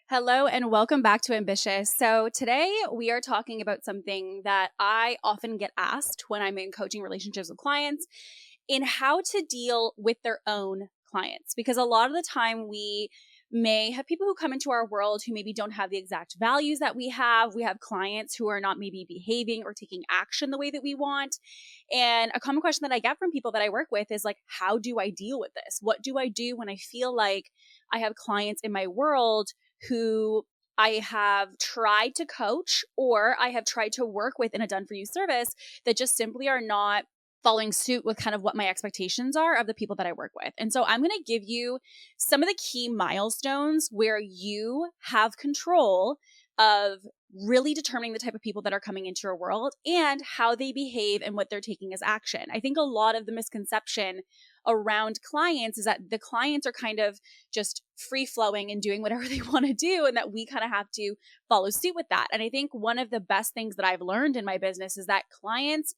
Hello and welcome back to Ambitious. So today we are talking about something that I often get asked when I'm in coaching relationships with clients in how to deal with their own clients. Because a lot of the time we may have people who come into our world who maybe don't have the exact values that we have. We have clients who are not maybe behaving or taking action the way that we want. And a common question that I get from people that I work with is like, how do I deal with this? What do I do when I feel like I have clients in my world who I have tried to coach or I have tried to work with in a done for you service that just simply are not following suit with kind of what my expectations are of the people that I work with. And so I'm going to give you some of the key milestones where you have control of really determining the type of people that are coming into your world and how they behave and what they're taking as action. I think a lot of the misconception around clients is that the clients are kind of just free flowing and doing whatever they want to do, and that we kind of have to follow suit with that. And I think one of the best things that I've learned in my business is that clients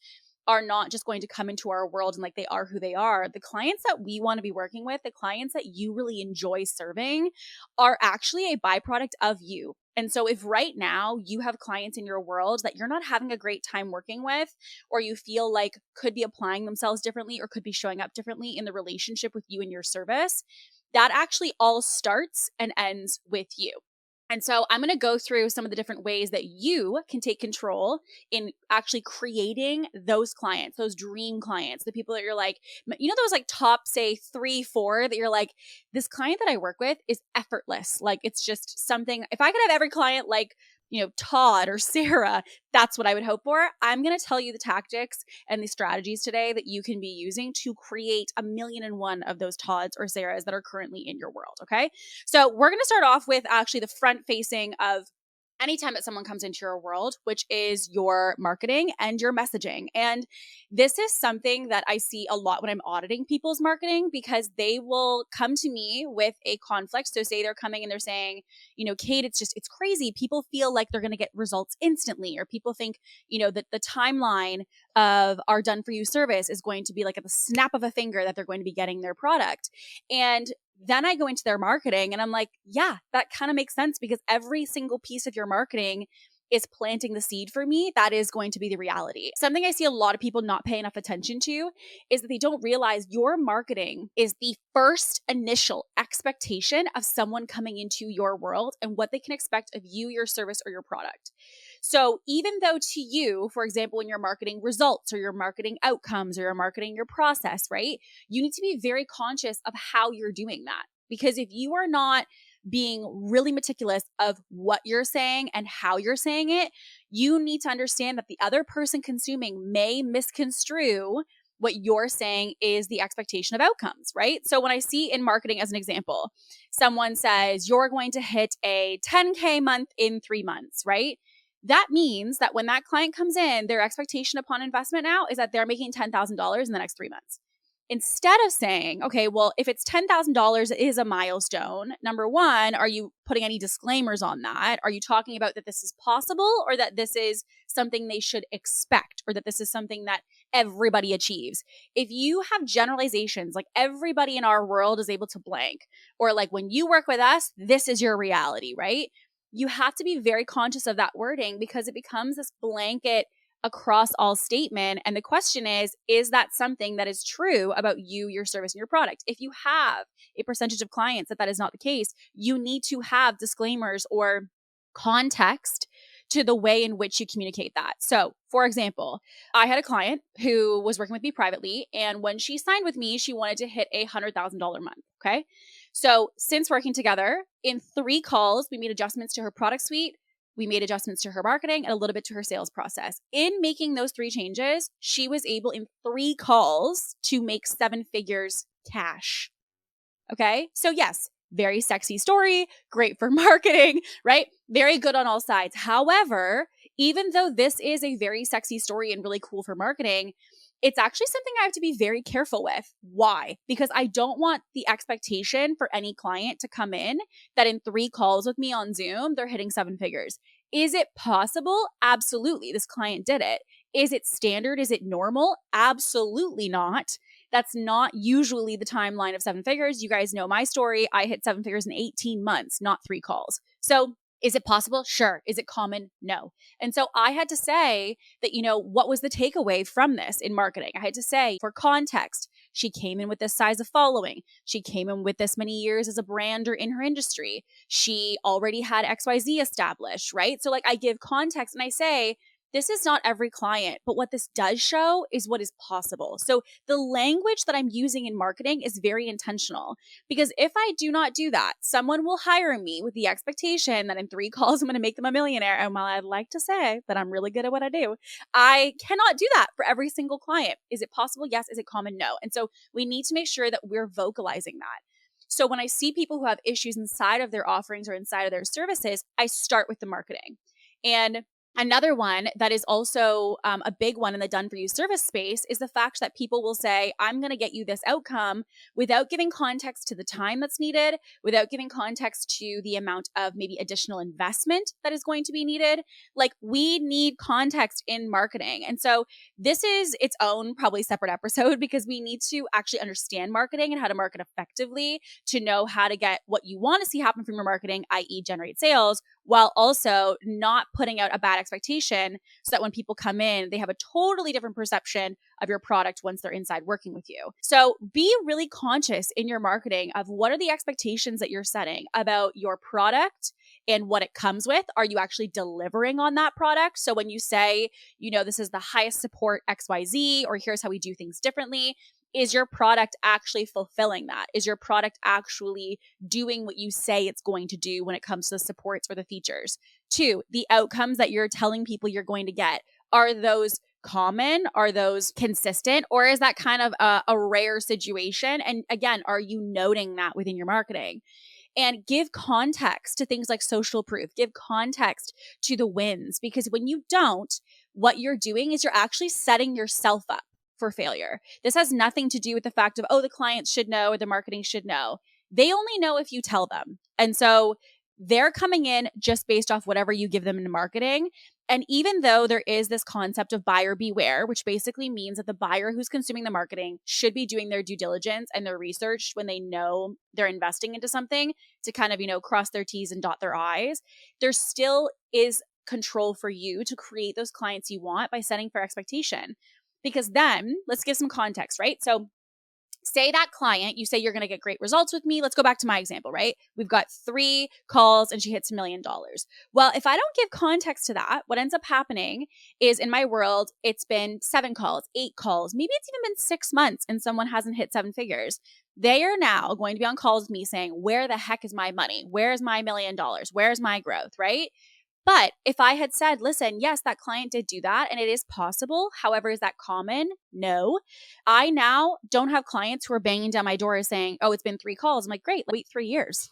are not just going to come into our world and like they are who they are. The clients that we want to be working with, the clients that you really enjoy serving, are actually a byproduct of you. And so if right now you have clients in your world that you're not having a great time working with, or you feel like could be applying themselves differently or could be showing up differently in the relationship with you and your service, that actually all starts and ends with you. And so I'm going to go through some of the different ways that you can take control in actually creating those clients, those dream clients, the people that you're like, those like top, say 3, 4 that you're like, this client that I work with is effortless. Like it's just something, if I could have every client like, Todd or Sarah, that's what I would hope for. I'm going to tell you the tactics and the strategies today that you can be using to create 1,000,001 of those Todds or Sarahs that are currently in your world. Okay. So we're going to start off with actually the front facing of anytime that someone comes into your world, which is your marketing and your messaging. And this is something that I see a lot when I'm auditing people's marketing, because they will come to me with a conflict. So say they're coming and they're saying, Kate, it's crazy. People feel like they're going to get results instantly, or people think, that the timeline of our done for you service is going to be like at the snap of a finger that they're going to be getting their product. And then I go into their marketing and I'm like, yeah, that kind of makes sense, because every single piece of your marketing is planting the seed for me. That is going to be the reality. Something I see a lot of people not pay enough attention to is that they don't realize your marketing is the first initial expectation of someone coming into your world and what they can expect of you, your service, or your product. So even though to you, for example, when you're marketing results or you're marketing outcomes or you're marketing your process, right? You need to be very conscious of how you're doing that. Because if you are not being really meticulous of what you're saying and how you're saying it, you need to understand that the other person consuming may misconstrue what you're saying is the expectation of outcomes, right? So when I see in marketing, as an example, someone says, you're going to hit a 10K month in 3 months, right? That means that when that client comes in, their expectation upon investment now is that they're making $10,000 in the next 3 months. Instead of saying, okay, well, if it's $10,000 is a milestone, number one, are you putting any disclaimers on that? Are you talking about that this is possible, or that this is something they should expect, or that this is something that everybody achieves? If you have generalizations like everybody in our world is able to blank, or like when you work with us, this is your reality, right? You have to be very conscious of that wording, because it becomes this blanket across all statement. And the question is that something that is true about you, your service, and your product? If you have a percentage of clients that is not the case, you need to have disclaimers or context to the way in which you communicate that. So, for example, I had a client who was working with me privately, and when she signed with me, she wanted to hit a $100,000 month. Okay. So since working together, in 3 calls, we made adjustments to her product suite. We made adjustments to her marketing and a little bit to her sales process. In making those 3 changes, she was able in 3 calls to make 7 figures cash. Okay. So yes, very sexy story, great for marketing, right? Very good on all sides. However, even though this is a very sexy story and really cool for marketing, it's actually something I have to be very careful with. Why? Because I don't want the expectation for any client to come in that in 3 calls with me on Zoom, they're hitting 7 figures. Is it possible? Absolutely. This client did it. Is it standard? Is it normal? Absolutely not. That's not usually the timeline of seven figures. You guys know my story. I hit seven figures in 18 months, not 3 calls. So is it possible? Sure. Is it common? No. And so I had to say that, what was the takeaway from this in marketing? I had to say, for context, she came in with this size of following. She came in with this many years as a brand or in her industry. She already had XYZ established, right? So I give context and I say, this is not every client, but what this does show is what is possible. So the language that I'm using in marketing is very intentional, because if I do not do that, someone will hire me with the expectation that in 3 calls, I'm going to make them a millionaire. And while I'd like to say that I'm really good at what I do, I cannot do that for every single client. Is it possible? Yes. Is it common? No. And so we need to make sure that we're vocalizing that. So when I see people who have issues inside of their offerings or inside of their services, I start with the marketing. And another one that is also a big one in the done for you service space is the fact that people will say, I'm going to get you this outcome without giving context to the time that's needed, without giving context to the amount of maybe additional investment that is going to be needed. We need context in marketing. And so this is its own probably separate episode, because we need to actually understand marketing and how to market effectively to know how to get what you want to see happen from your marketing, i.e. generate sales, while also not putting out a bad expectation so that when people come in, they have a totally different perception of your product once they're inside working with you. So be really conscious in your marketing of what are the expectations that you're setting about your product and what it comes with. Are you actually delivering on that product? So when you say, this is the highest support XYZ, or here's how we do things differently, is your product actually fulfilling that? Is your product actually doing what you say it's going to do when it comes to the supports or the features? 2, the outcomes that you're telling people you're going to get, are those common? Are those consistent? Or is that kind of a rare situation? And again, are you noting that within your marketing? And give context to things like social proof. Give context to the wins, because when you don't, what you're doing is you're actually setting yourself up for failure. This has nothing to do with the fact of, the clients should know or the marketing should know. They only know if you tell them. And so they're coming in just based off whatever you give them in marketing. And even though there is this concept of buyer beware, which basically means that the buyer who's consuming the marketing should be doing their due diligence and their research when they know they're investing into something to kind of, cross their T's and dot their I's, there still is control for you to create those clients you want by setting fair expectation. Because then let's give some context, right? So say that client, you say you're going to get great results with me. Let's go back to my example, right? We've got 3 calls and she hits $1 million. Well, if I don't give context to that, what ends up happening is, in my world, it's been 7 calls, 8 calls, maybe it's even been 6 months and someone hasn't hit 7 figures. They are now going to be on calls with me saying, where the heck is my money? Where's my $1 million? Where's my growth, right? But if I had said, listen, yes, that client did do that and it is possible. However, is that common? No. I now don't have clients who are banging down my door saying, it's been 3 calls. I'm like, great, wait 3 years.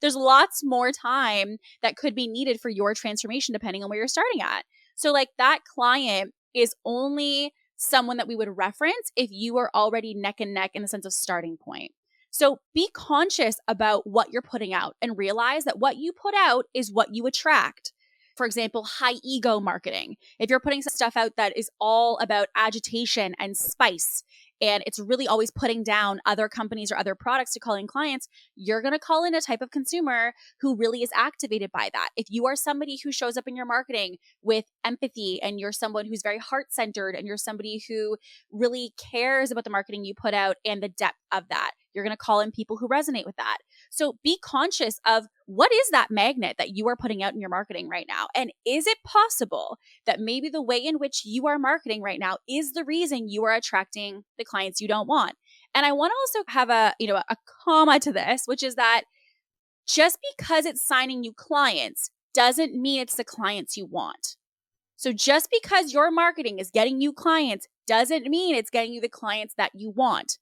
There's lots more time that could be needed for your transformation depending on where you're starting at. So that client is only someone that we would reference if you are already neck and neck in the sense of starting point. So be conscious about what you're putting out and realize that what you put out is what you attract. For example, high ego marketing. If you're putting stuff out that is all about agitation and spice, and it's really always putting down other companies or other products to call in clients, you're going to call in a type of consumer who really is activated by that. If you are somebody who shows up in your marketing with empathy, and you're someone who's very heart-centered, and you're somebody who really cares about the marketing you put out and the depth of that, you're going to call in people who resonate with that. So be conscious of what is that magnet that you are putting out in your marketing right now? And is it possible that maybe the way in which you are marketing right now is the reason you are attracting the clients you don't want? And I want to also have a comma to this, which is that just because it's signing you clients doesn't mean it's the clients you want. So just because your marketing is getting you clients doesn't mean it's getting you the clients that you want.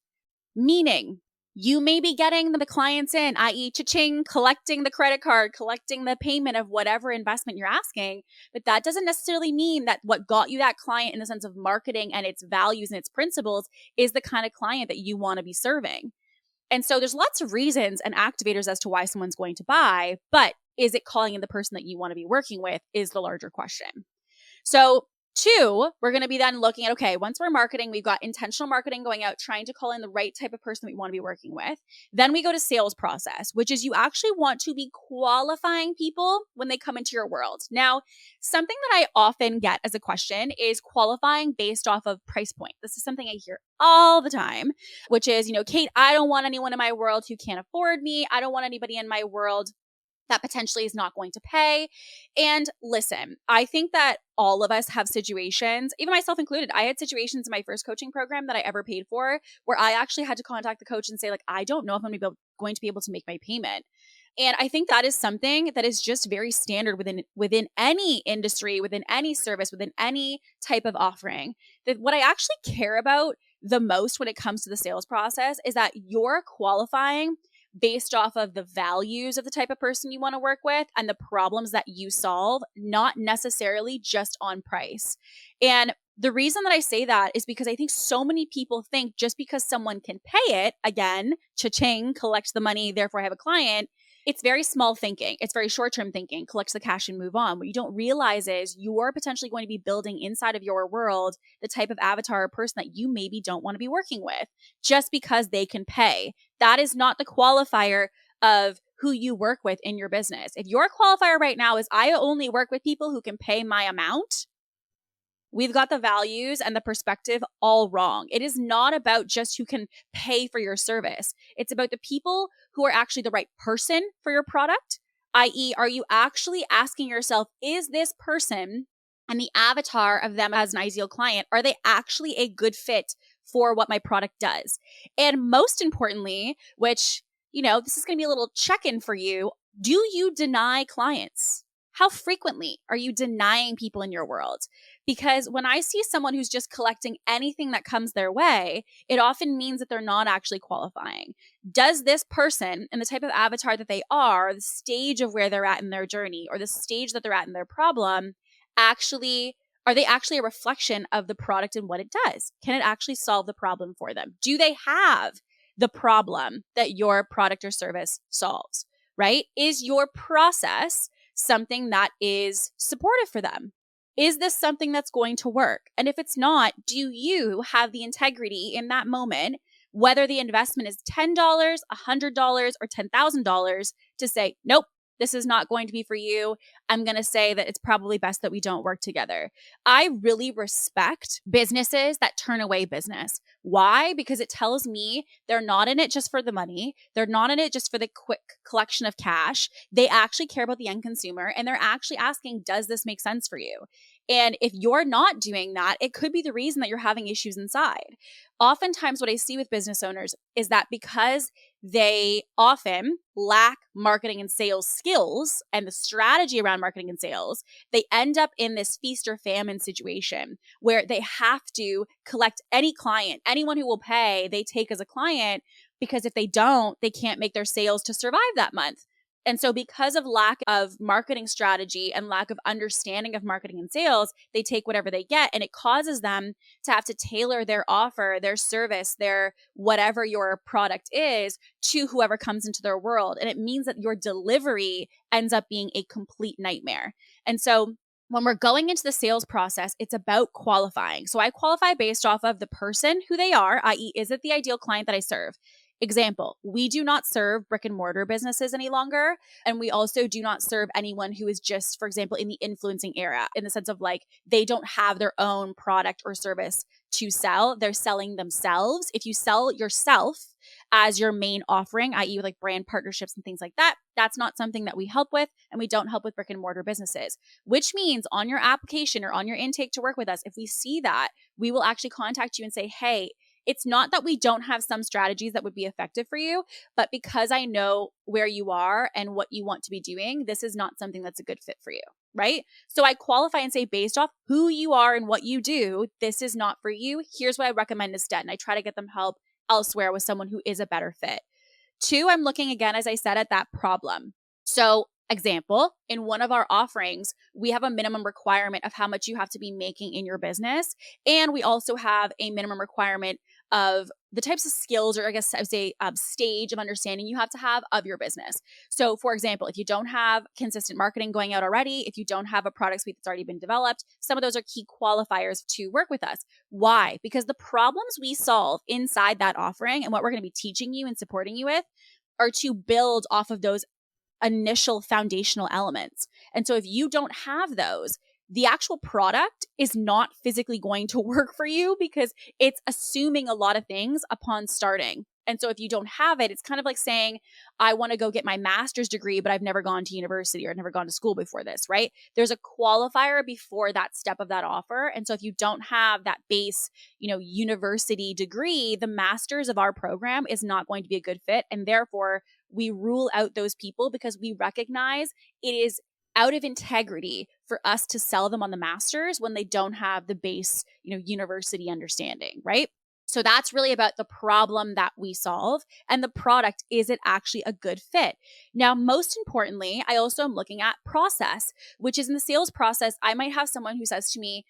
Meaning, you may be getting the clients in, i.e. cha-ching, collecting the credit card, collecting the payment of whatever investment you're asking, but that doesn't necessarily mean that what got you that client in the sense of marketing and its values and its principles is the kind of client that you want to be serving. And so there's lots of reasons and activators as to why someone's going to buy, but is it calling in the person that you want to be working with is the larger question. So Two, we're going to be then looking at, okay, once we're marketing, we've got intentional marketing going out, trying to call in the right type of person that we want to be working with. Then we go to sales process, which is you actually want to be qualifying people when they come into your world. Now, something that I often get as a question is qualifying based off of price point. This is something I hear all the time, which is, Kate, I don't want anyone in my world who can't afford me. I don't want anybody in my world that potentially is not going to pay. And listen, I think that all of us have situations, even myself included. I had situations in my first coaching program that I ever paid for where I actually had to contact the coach and say, like, I don't know if I'm going to be able to make my payment. And I think that is something that is just very standard within any industry, within any service, within any type of offering. That what I actually care about the most when it comes to the sales process is that you're qualifying based off of the values of the type of person you want to work with and the problems that you solve, not necessarily just on price. And the reason that I say that is because I think so many people think just because someone can pay it, again, cha-ching, collect the money, therefore I have a client. It's very small thinking. It's very short-term thinking, collect the cash and move on. What you don't realize is you're potentially going to be building inside of your world the type of avatar or person that you maybe don't want to be working with just because they can pay. That is not the qualifier of who you work with in your business. If your qualifier right now is I only work with people who can pay my amount, we've got the values and the perspective all wrong. It is not about just who can pay for your service. It's about the people who are actually the right person for your product, i.e., are you actually asking yourself, is this person and the avatar of them as an ideal client, are they actually a good fit for what my product does? And most importantly, which, this is going to be a little check-in for you, do you deny clients? How frequently are you denying people in your world? Because when I see someone who's just collecting anything that comes their way, it often means that they're not actually qualifying. Does this person and the type of avatar that they are, the stage of where they're at in their journey or the stage that they're at in their problem, are they actually a reflection of the product and what it does? Can it actually solve the problem for them? Do they have the problem that your product or service solves, right? Is your process something that is supportive for them? Is this something that's going to work? And if it's not, do you have the integrity in that moment, whether the investment is $10, $100, or $10,000, to say, nope, this is not going to be for you. I'm going to say that it's probably best that we don't work together. I really respect businesses that turn away business. Why? Because it tells me they're not in it just for the money. They're not in it just for the quick collection of cash. They actually care about the end consumer and they're actually asking, does this make sense for you? And if you're not doing that, it could be the reason that you're having issues inside. Oftentimes what I see with business owners is that because they often lack marketing and sales skills and the strategy around marketing and sales, they end up in this feast or famine situation where they have to collect any client, anyone who will pay, they take as a client, because if they don't, they can't make their sales to survive that month. And so because of lack of marketing strategy and lack of understanding of marketing and sales, they take whatever they get, and it causes them to have to tailor their offer, their service, their whatever your product is to whoever comes into their world. And it means that your delivery ends up being a complete nightmare. And so when we're going into the sales process, it's about qualifying. So I qualify based off of the person, who they are, i.e., is it the ideal client that I serve? Example, we do not serve brick and mortar businesses any longer. And we also do not serve anyone who is just, for example, in the influencing era, in the sense of like, they don't have their own product or service to sell. They're selling themselves. If you sell yourself as your main offering, i.e. like brand partnerships and things like that, that's not something that we help with. And we don't help with brick and mortar businesses, which means on your application or on your intake to work with us, if we see that, we will actually contact you and say, hey, it's not that we don't have some strategies that would be effective for you, but because I know where you are and what you want to be doing, this is not something that's a good fit for you, right? So I qualify and say, based off who you are and what you do, this is not for you. Here's what I recommend instead. And I try to get them help elsewhere with someone who is a better fit. Two, I'm looking again, as I said, at that problem. So Example, in one of our offerings, we have a minimum requirement of how much you have to be making in your business. And we also have a minimum requirement of the types of skills, or I guess I would say stage of understanding you have to have of your business. So for example, if you don't have consistent marketing going out already, if you don't have a product suite that's already been developed, some of those are key qualifiers to work with us. Why? Because the problems we solve inside that offering and what we're going to be teaching you and supporting you with are to build off of those initial foundational elements. And so if you don't have those, the actual product is not physically going to work for you because it's assuming a lot of things upon starting. And so if you don't have it, it's kind of like saying, I want to go get my master's degree, but I've never gone to university or never gone to school before this, right? There's a qualifier before that step of that offer. And so if you don't have that base, university degree, the master's of our program is not going to be a good fit. And therefore, we rule out those people because we recognize it is out of integrity for us to sell them on the masters when they don't have the base, university understanding, right? So that's really about the problem that we solve and the product. Is it actually a good fit? Now, most importantly, I also am looking at process, which is in the sales process. I might have someone who says to me,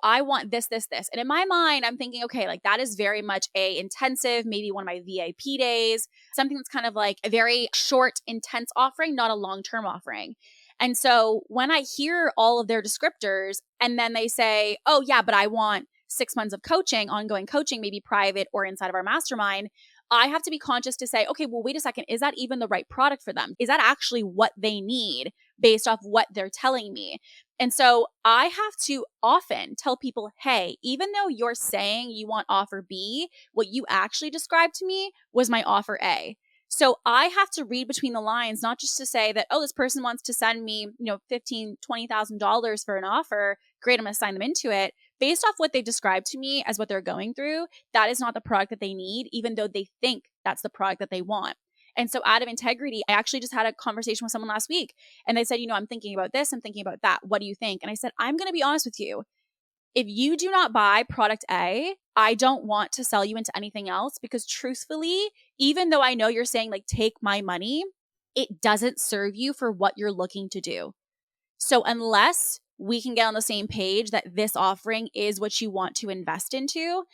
I want this, this, this. And in my mind, I'm thinking, okay, like that is very much a intensive, maybe one of my VIP days, something that's kind of like a very short, intense offering, not a long-term offering. And so when I hear all of their descriptors and then they say, oh yeah, but I want 6 months of coaching, ongoing coaching, maybe private or inside of our mastermind, I have to be conscious to say, okay, well, wait a second. Is that even the right product for them? Is that actually what they need based off what they're telling me? And so I have to often tell people, hey, even though you're saying you want offer B, what you actually described to me was my offer A. So I have to read between the lines, not just to say that, oh, this person wants to send me, $15,000, $20,000 for an offer. Great, I'm going to sign them into it. Based off what they described to me as what they're going through, that is not the product that they need, even though they think that's the product that they want. And so out of integrity, I actually just had a conversation with someone last week and they said, I'm thinking about this, I'm thinking about that. What do you think? And I said, I'm going to be honest with you. If you do not buy product A, I don't want to sell you into anything else because truthfully, even though I know you're saying like, take my money, it doesn't serve you for what you're looking to do. So unless we can get on the same page that this offering is what you want to invest into,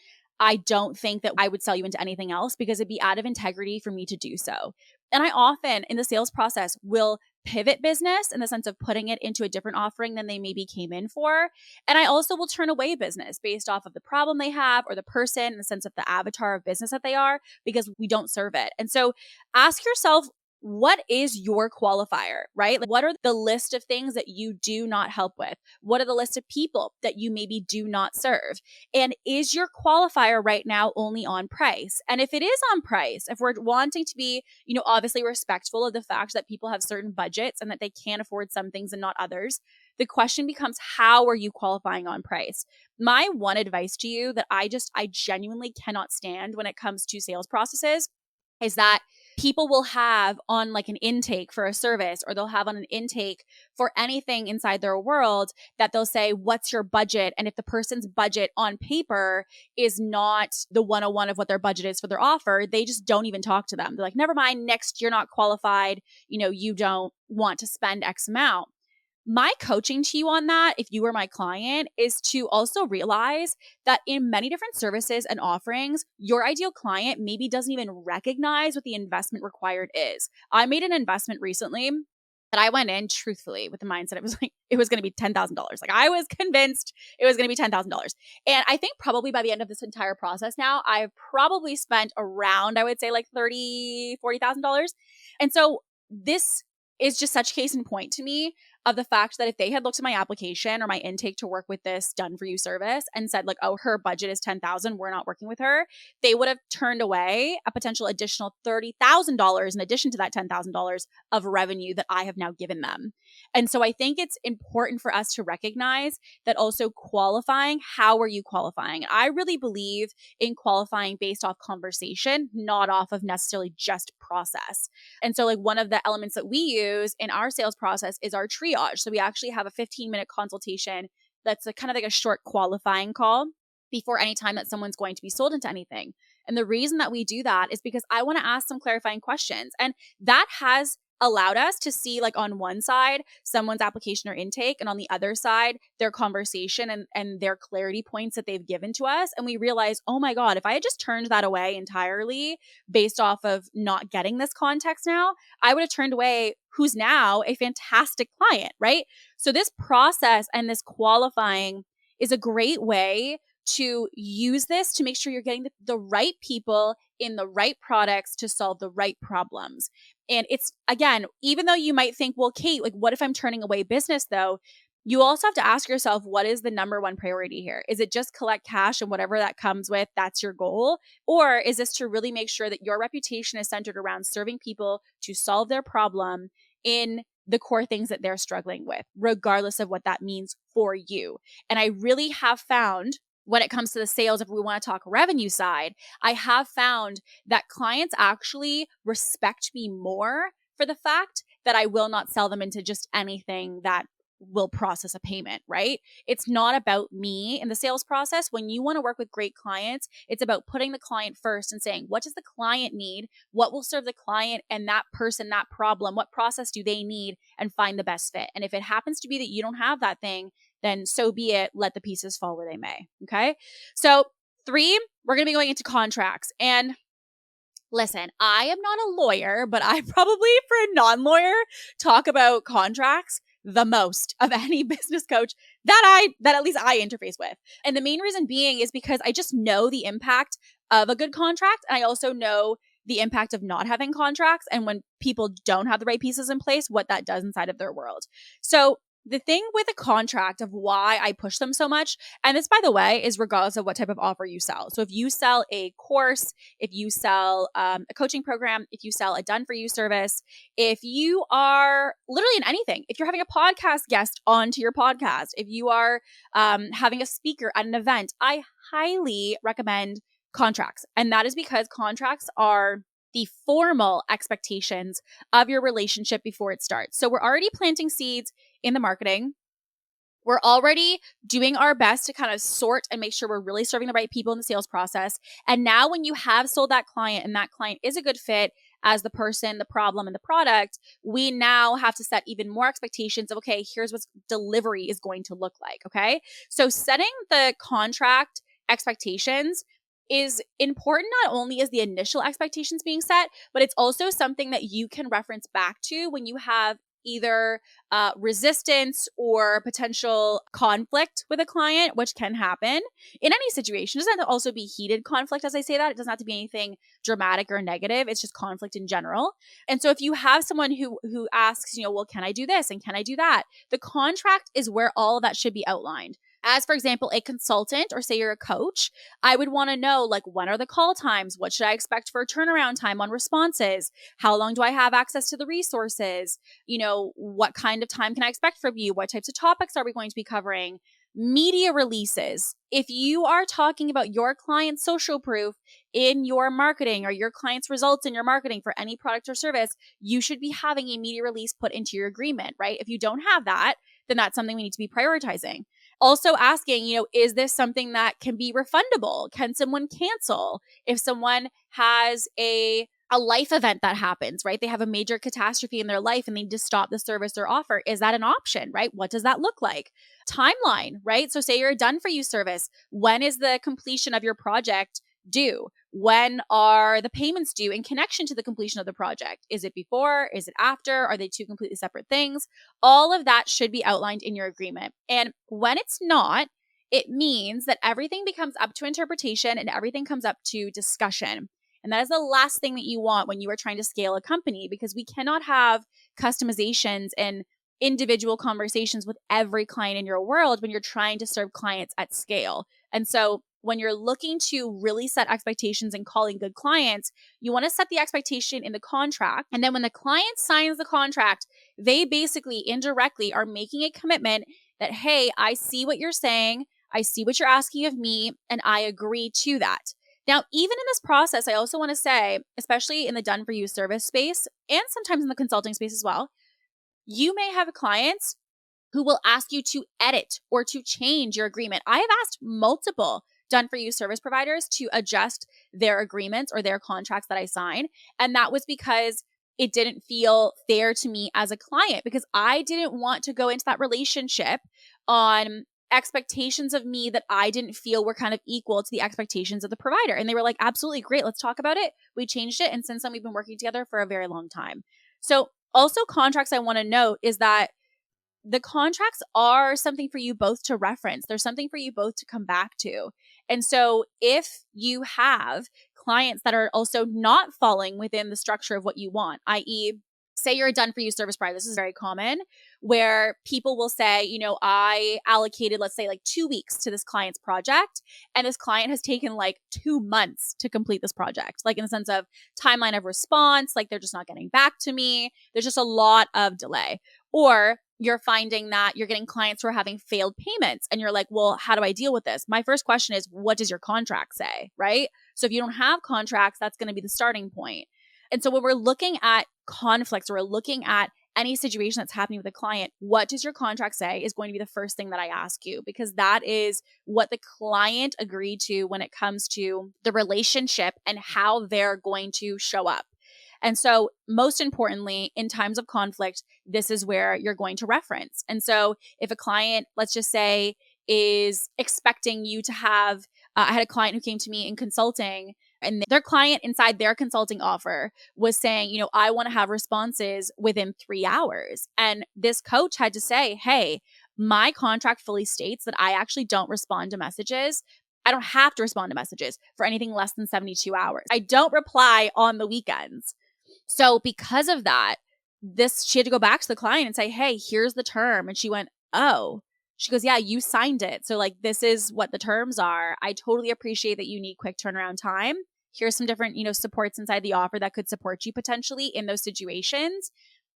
I don't think that I would sell you into anything else because it'd be out of integrity for me to do so. And I often in the sales process will pivot business in the sense of putting it into a different offering than they maybe came in for. And I also will turn away business based off of the problem they have or the person in the sense of the avatar of business that they are because we don't serve it. And so ask yourself, what is your qualifier, right? Like, what are the list of things that you do not help with? What are the list of people that you maybe do not serve? And is your qualifier right now only on price? And if it is on price, if we're wanting to be, obviously respectful of the fact that people have certain budgets and that they can't afford some things and not others, the question becomes, how are you qualifying on price? My one advice to you that I genuinely cannot stand when it comes to sales processes is that people will have on like an intake for a service, or they'll have on an intake for anything inside their world that they'll say, what's your budget? And if the person's budget on paper is not the 101 of what their budget is for their offer, they just don't even talk to them. They're like, never mind, next, you're not qualified. You don't want to spend X amount. My coaching to you on that, if you were my client, is to also realize that in many different services and offerings, your ideal client maybe doesn't even recognize what the investment required is. I made an investment recently that I went in truthfully with the mindset it was going to be $10,000. Like I was convinced it was going to be $10,000. And I think probably by the end of this entire process now, I've probably spent around, I would say like $30,000, $40,000. And so this is just such case in point to me of the fact that if they had looked at my application or my intake to work with this done for you service and said like, oh, her budget is $10,000, we're not working with her, they would have turned away a potential additional $30,000 in addition to that $10,000 of revenue that I have now given them. And so I think it's important for us to recognize that also qualifying, how are you qualifying? And I really believe in qualifying based off conversation, not off of necessarily just process. And so like one of the elements that we use in our sales process is our triage. So we actually have a 15-minute consultation that's kind of like a short qualifying call before any time that someone's going to be sold into anything. And the reason that we do that is because I want to ask some clarifying questions. And that has allowed us to see like on one side someone's application or intake and on the other side their conversation and their clarity points that they've given to us. And we realized, oh my God, if I had just turned that away entirely based off of not getting this context now, I would have turned away who's now a fantastic client, right? So this process and this qualifying is a great way to use this to make sure you're getting the right people in the right products to solve the right problems. And it's, again, even though you might think, well, Kate, like, what if I'm turning away business though? You also have to ask yourself, what is the number one priority here? Is it just collect cash and whatever that comes with, that's your goal? Or is this to really make sure that your reputation is centered around serving people to solve their problem in the core things that they're struggling with, regardless of what that means for you? And I really have found, when it comes to the sales, if we want to talk revenue side, I have found that clients actually respect me more for the fact that I will not sell them into just anything that will process a payment, right? It's not about me in the sales process. When you want to work with great clients, it's about putting the client first and saying, what does the client need? What will serve the client and that person, that problem? What process do they need? And find the best fit. And if it happens to be that you don't have that thing, then so be it. Let the pieces fall where they may. Okay. So 3, we're going to be going into contracts. And listen, I am not a lawyer, but I probably, for a non-lawyer, talk about contracts the most of any business coach that at least I interface with. And the main reason being is because I just know the impact of a good contract. And I also know the impact of not having contracts and when people don't have the right pieces in place, what that does inside of their world. So the thing with a contract of why I push them so much, and this, by the way, is regardless of what type of offer you sell. So if you sell a course, if you sell a coaching program, if you sell a done-for-you service, if you are literally in anything, if you're having a podcast guest onto your podcast, if you are having a speaker at an event, I highly recommend contracts. And that is because contracts are the formal expectations of your relationship before it starts. So we're already planting seeds in the marketing. We're already doing our best to kind of sort and make sure we're really serving the right people in the sales process. And now when you have sold that client and that client is a good fit as the person, the problem, and the product, we now have to set even more expectations of, okay, here's what delivery is going to look like, okay? So setting the contract expectations is important. Not only is the initial expectations being set, but it's also something that you can reference back to when you have either resistance or potential conflict with a client, which can happen in any situation. It doesn't have to also be heated conflict, as I say that. It doesn't have to be anything dramatic or negative. It's just conflict in general. And so if you have someone who asks, well, can I do this and can I do that? The contract is where all of that should be outlined. As, for example, a consultant, or say you're a coach, I would want to know, like, when are the call times? What should I expect for a turnaround time on responses? How long do I have access to the resources? What kind of time can I expect from you? What types of topics are we going to be covering? Media releases. If you are talking about your client's social proof in your marketing or your client's results in your marketing for any product or service, you should be having a media release put into your agreement, right? If you don't have that, then that's something we need to be prioritizing. Also asking, is this something that can be refundable? Can someone cancel? If someone has a life event that happens, right? They have a major catastrophe in their life and they need to stop the service or offer. Is that an option, right? What does that look like? Timeline, right? So say you're a done-for-you service. When is the completion of your project due? When are the payments due in connection to the completion of the project? Is it before? Is it after? Are they two completely separate things? All of that should be outlined in your agreement. And when it's not, it means that everything becomes up to interpretation and everything comes up to discussion. And that is the last thing that you want when you are trying to scale a company, because we cannot have customizations and individual conversations with every client in your world when you're trying to serve clients at scale. And so when you're looking to really set expectations and calling good clients, you want to set the expectation in the contract. And then when the client signs the contract, they basically indirectly are making a commitment that, hey, I see what you're saying. I see what you're asking of me, and I agree to that. Now, even in this process, I also want to say, especially in the done-for-you service space and sometimes in the consulting space as well, you may have clients who will ask you to edit or to change your agreement. I have asked multiple done-for-you service providers to adjust their agreements or their contracts that I sign. And that was because it didn't feel fair to me as a client because I didn't want to go into that relationship on expectations of me that I didn't feel were kind of equal to the expectations of the provider. And they were like, absolutely great. Let's talk about it. We changed it. And since then, we've been working together for a very long time. So also contracts I want to note is that the contracts are something for you both to reference. There's something for you both to come back to. And so if you have clients that are also not falling within the structure of what you want, i.e., say you're a done for you service provider. This is very common where people will say, I allocated, let's say like 2 weeks to this client's project. And this client has taken like 2 months to complete this project, like in the sense of timeline of response, like they're just not getting back to me. There's just a lot of delay. Or you're finding that you're getting clients who are having failed payments and you're like, well, how do I deal with this? My first question is, what does your contract say, right? So if you don't have contracts, that's going to be the starting point. And so when we're looking at conflicts or we're looking at any situation that's happening with a client, what does your contract say is going to be the first thing that I ask you, because that is what the client agreed to when it comes to the relationship and how they're going to show up. And so most importantly, in times of conflict, this is where you're going to reference. And so if a client, let's just say, is expecting you to have, I had a client who came to me in consulting and their client inside their consulting offer was saying, I want to have responses within 3 hours. And this coach had to say, hey, my contract fully states that I actually don't respond to messages. I don't have to respond to messages for anything less than 72 hours. I don't reply on the weekends. So because of that, she had to go back to the client and say, hey, here's the term. And she went, oh, she goes, yeah, you signed it. So like, this is what the terms are. I totally appreciate that you need quick turnaround time. Here's some different, supports inside the offer that could support you potentially in those situations.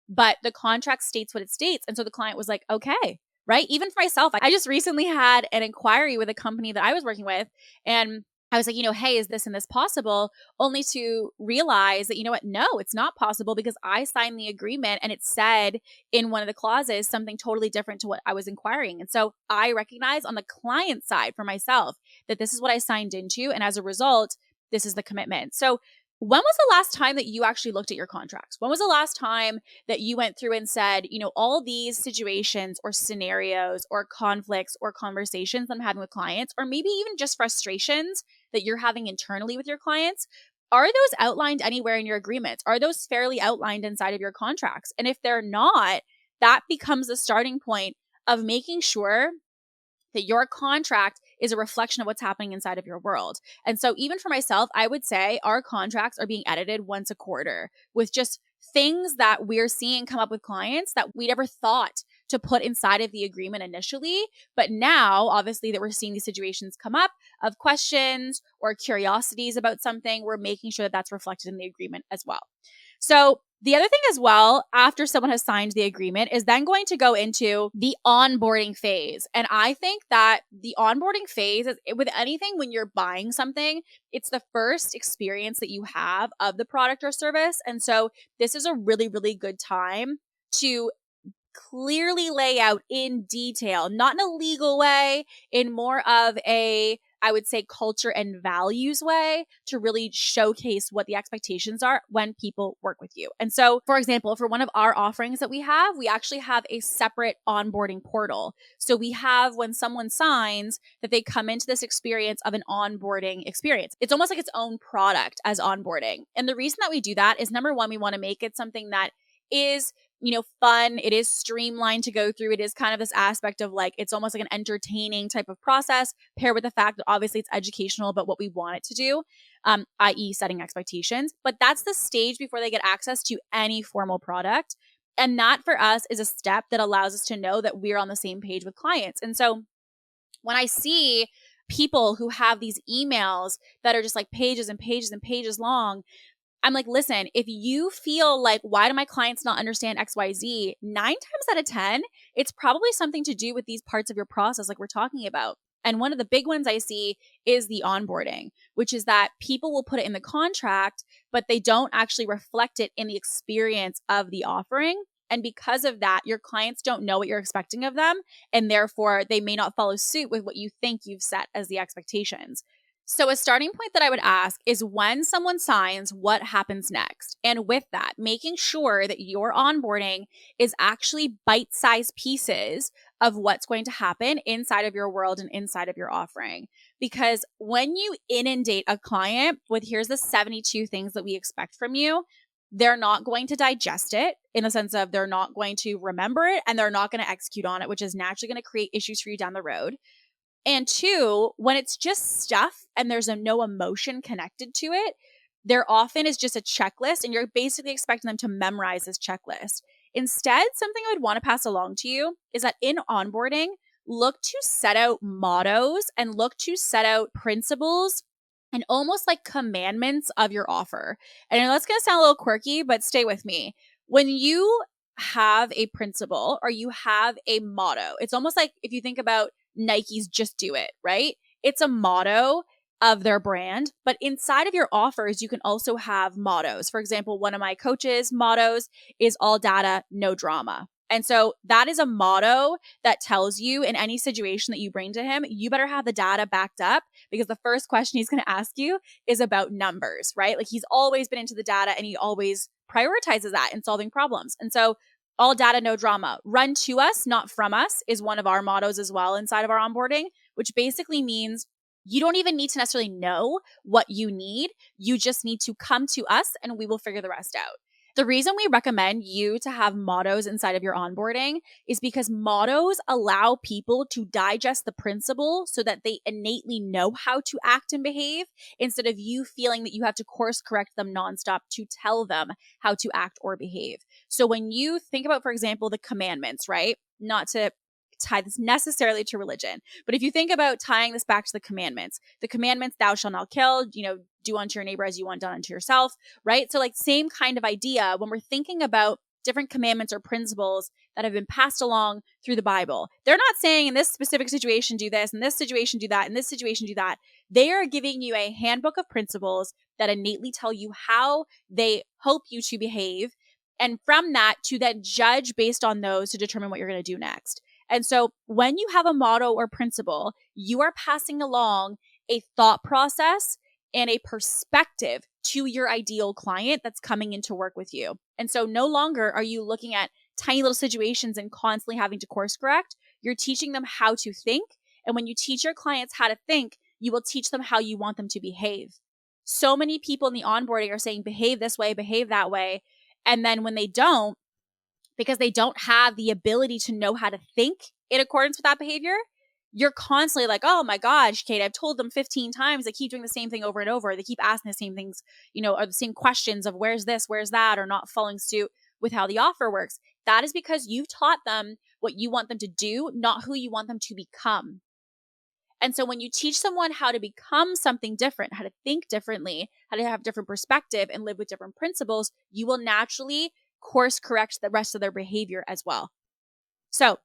But the contract states what it states. And so the client was like, okay, right? Even for myself, I just recently had an inquiry with a company that I was working with. And I was like, hey, is this and this possible? Only to realize that, no, it's not possible because I signed the agreement and it said in one of the clauses something totally different to what I was inquiring. And so I recognize on the client side for myself that this is what I signed into. And as a result, this is the commitment. So when was the last time that you actually looked at your contracts? When was the last time that you went through and said, all these situations or scenarios or conflicts or conversations I'm having with clients, or maybe even just frustrations that you're having internally with your clients, are those outlined anywhere in your agreements? Are those fairly outlined inside of your contracts? And if they're not, that becomes the starting point of making sure that your contract is a reflection of what's happening inside of your world. And so even for myself, I would say our contracts are being edited once a quarter with just things that we're seeing come up with clients that we never thought to put inside of the agreement initially. But now, obviously, that we're seeing these situations come up of questions or curiosities about something, we're making sure that that's reflected in the agreement as well. So the other thing as well, after someone has signed the agreement, is then going to go into the onboarding phase. And I think that the onboarding phase is with anything when you're buying something, it's the first experience that you have of the product or service. And so this is a really, really good time to clearly lay out in detail, not in a legal way, in more of a, I would say, culture and values way, to really showcase what the expectations are when people work with you. And so, for example, for one of our offerings that we actually have a separate onboarding portal. So we have, when someone signs, that they come into this experience of an onboarding experience. It's almost like its own product as onboarding. And the reason that we do that is, number one, we want to make it something that is fun. It is streamlined to go through. It is kind of this aspect of like, it's almost like an entertaining type of process, paired with the fact that obviously it's educational about what we want it to do, i.e. setting expectations. But that's the stage before they get access to any formal product. And that for us is a step that allows us to know that we're on the same page with clients. And so when I see people who have these emails that are just like pages and pages and pages long, I'm like, listen, if you feel like, why do my clients not understand XYZ? 9 times out of 10, it's probably something to do with these parts of your process like we're talking about. And one of the big ones I see is the onboarding, which is that people will put it in the contract, but they don't actually reflect it in the experience of the offering. And because of that, your clients don't know what you're expecting of them. And therefore, they may not follow suit with what you think you've set as the expectations. So a starting point that I would ask is when someone signs, what happens next? And with that, making sure that your onboarding is actually bite-sized pieces of what's going to happen inside of your world and inside of your offering. Because when you inundate a client with here's the 72 things that we expect from you, they're not going to digest it in the sense of they're not going to remember it and they're not going to execute on it, which is naturally going to create issues for you down the road. And two, when it's just stuff and there's no emotion connected to it, there often is just a checklist and you're basically expecting them to memorize this checklist. Instead, something I would want to pass along to you is that in onboarding, look to set out mottos and look to set out principles and almost like commandments of your offer. And I know that's going to sound a little quirky, but stay with me. When you have a principle or you have a motto, it's almost like if you think about Nike's just do it, right? It's a motto of their brand, but inside of your offers, you can also have mottos. For example, one of my coaches' mottos is all data, no drama. And so that is a motto that tells you in any situation that you bring to him, you better have the data backed up because the first question he's going to ask you is about numbers, right? Like he's always been into the data and he always prioritizes that in solving problems. And so all data, no drama. Run to us, not from us is one of our mottos as well inside of our onboarding, which basically means you don't even need to necessarily know what you need. You just need to come to us and we will figure the rest out. The reason we recommend you to have mottos inside of your onboarding is because mottos allow people to digest the principle so that they innately know how to act and behave instead of you feeling that you have to course correct them nonstop to tell them how to act or behave. So when you think about, for example, the commandments, right? Not to tie this necessarily to religion, but if you think about tying this back to the commandments, thou shalt not kill, do unto your neighbor as you want done unto yourself, right? So like same kind of idea when we're thinking about different commandments or principles that have been passed along through the Bible. They're not saying in this specific situation, do this, in this situation, do that, in this situation, do that. They are giving you a handbook of principles that innately tell you how they hope you to behave. And from that to then judge based on those to determine what you're going to do next. And so when you have a motto or principle, you are passing along a thought process and a perspective to your ideal client that's coming in to work with you. And so no longer are you looking at tiny little situations and constantly having to course correct. You're teaching them how to think. And when you teach your clients how to think, you will teach them how you want them to behave. So many people in the onboarding are saying, behave this way, behave that way. And then when they don't, because they don't have the ability to know how to think in accordance with that behavior, you're constantly like, oh my gosh, Kate, I've told them 15 times. They keep doing the same thing over and over. They keep asking the same things, or the same questions of where's this, where's that, or not following suit with how the offer works. That is because you've taught them what you want them to do, not who you want them to become. And so when you teach someone how to become something different, how to think differently, how to have different perspective and live with different principles, you will naturally course correct the rest of their behavior as well. So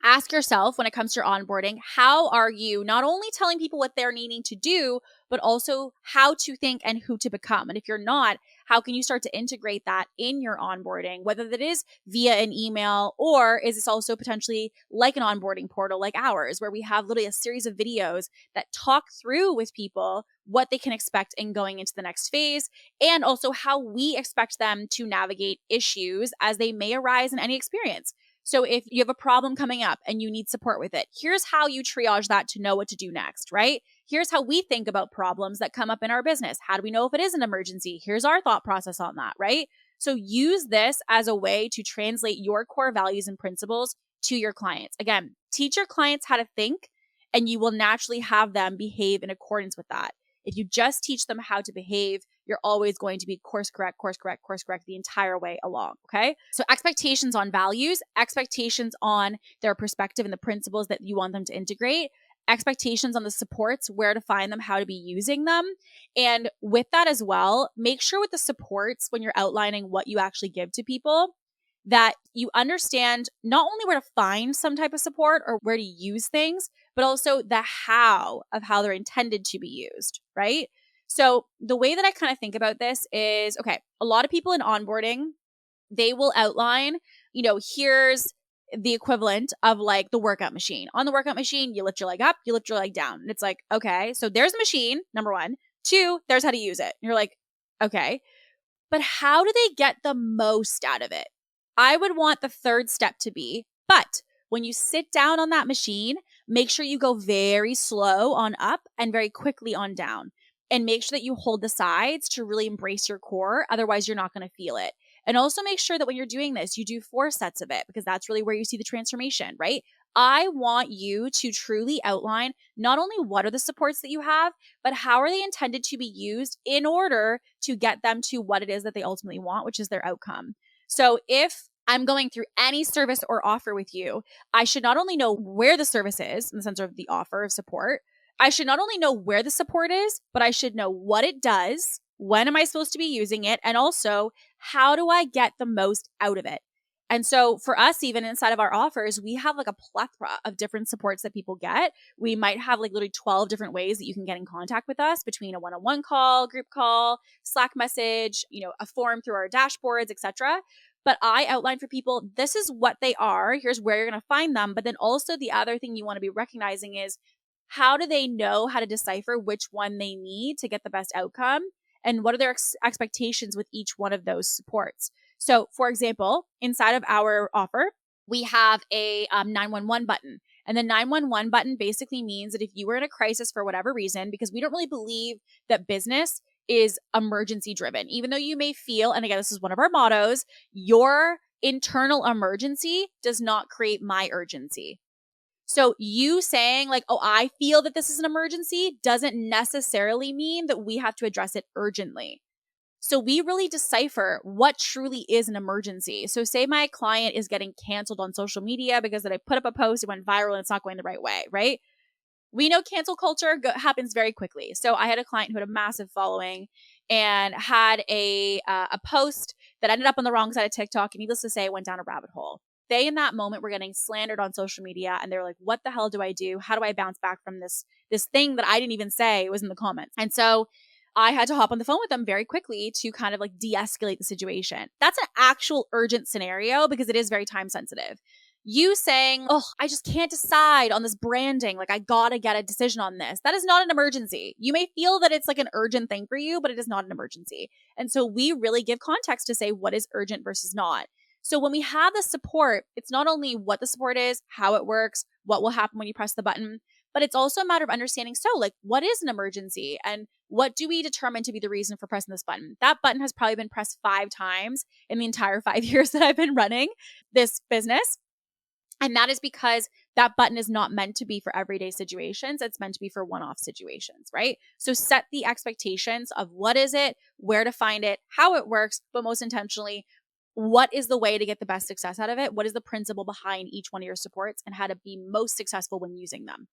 ask yourself when it comes to your onboarding, how are you not only telling people what they're needing to do, but also how to think and who to become? And if you're not, how can you start to integrate that in your onboarding, whether that is via an email or is this also potentially like an onboarding portal like ours, where we have literally a series of videos that talk through with people what they can expect in going into the next phase and also how we expect them to navigate issues as they may arise in any experience. So if you have a problem coming up and you need support with it, here's how you triage that to know what to do next, right? Here's how we think about problems that come up in our business. How do we know if it is an emergency? Here's our thought process on that, right? So use this as a way to translate your core values and principles to your clients. Again, teach your clients how to think and you will naturally have them behave in accordance with that. If you just teach them how to behave, you're always going to be course correct the entire way along, okay? So expectations on values, expectations on their perspective and the principles that you want them to integrate, expectations on the supports, where to find them, how to be using them. And with that as well, make sure with the supports, when you're outlining what you actually give to people, that you understand not only where to find some type of support or where to use things, but also the how of how they're intended to be used, right? So the way that I kind of think about this is, okay, a lot of people in onboarding, they will outline, here's the equivalent of like the workout machine. On the workout machine, you lift your leg up, you lift your leg down. And it's like, okay, so there's the machine, number one. Two, there's how to use it. And you're like, okay, but how do they get the most out of it? I would want the third step to be, but when you sit down on that machine, make sure you go very slow on up and very quickly on down. And make sure that you hold the sides to really embrace your core. Otherwise, you're not going to feel it. And also make sure that when you're doing this, you do 4 sets of it, because that's really where you see the transformation, right? I want you to truly outline not only what are the supports that you have, but how are they intended to be used in order to get them to what it is that they ultimately want, which is their outcome. So if I'm going through any service or offer with you, I should not only know where the service is in the sense of the offer of support, I should not only know where the support is, but I should know what it does, when am I supposed to be using it, and also how do I get the most out of it. And so for us, even inside of our offers, we have like a plethora of different supports that people get. We might have like literally 12 different ways that you can get in contact with us, between a one-on-one call, group call, Slack message, a form through our dashboards, etc. But I outline for people, this is what they are. Here's where you're going to find them. But then also the other thing you want to be recognizing is, how do they know how to decipher which one they need to get the best outcome? And what are their expectations with each one of those supports? So for example, inside of our offer, we have a 911 button. And the 911 button basically means that if you were in a crisis for whatever reason, because we don't really believe that business is emergency driven, even though you may feel, and again, this is one of our mottos, your internal emergency does not create my urgency. So you saying like, oh, I feel that this is an emergency doesn't necessarily mean that we have to address it urgently. So we really decipher what truly is an emergency. So say my client is getting canceled on social media because that I put up a post, it went viral, and it's not going the right way, right? We know cancel culture happens very quickly. So I had a client who had a massive following and had a post that ended up on the wrong side of TikTok. And needless to say, it went down a rabbit hole. They, in that moment, were getting slandered on social media, and they're like, what the hell do I do? How do I bounce back from this thing that I didn't even say was in the comments? And so I had to hop on the phone with them very quickly to kind of like de-escalate the situation. That's an actual urgent scenario because it is very time sensitive. You saying, oh, I just can't decide on this branding. Like, I gotta get a decision on this. That is not an emergency. You may feel that it's like an urgent thing for you, but it is not an emergency. And so we really give context to say what is urgent versus not. So when we have the support, it's not only what the support is, how it works, what will happen when you press the button, but it's also a matter of understanding, so like, what is an emergency and what do we determine to be the reason for pressing this button? That button has probably been pressed 5 times in the entire 5 years that I've been running this business. And that is because that button is not meant to be for everyday situations. It's meant to be for one-off situations, right? So set the expectations of what is it, where to find it, how it works, but most intentionally, what is the way to get the best success out of it? What is the principle behind each one of your supports and how to be most successful when using them?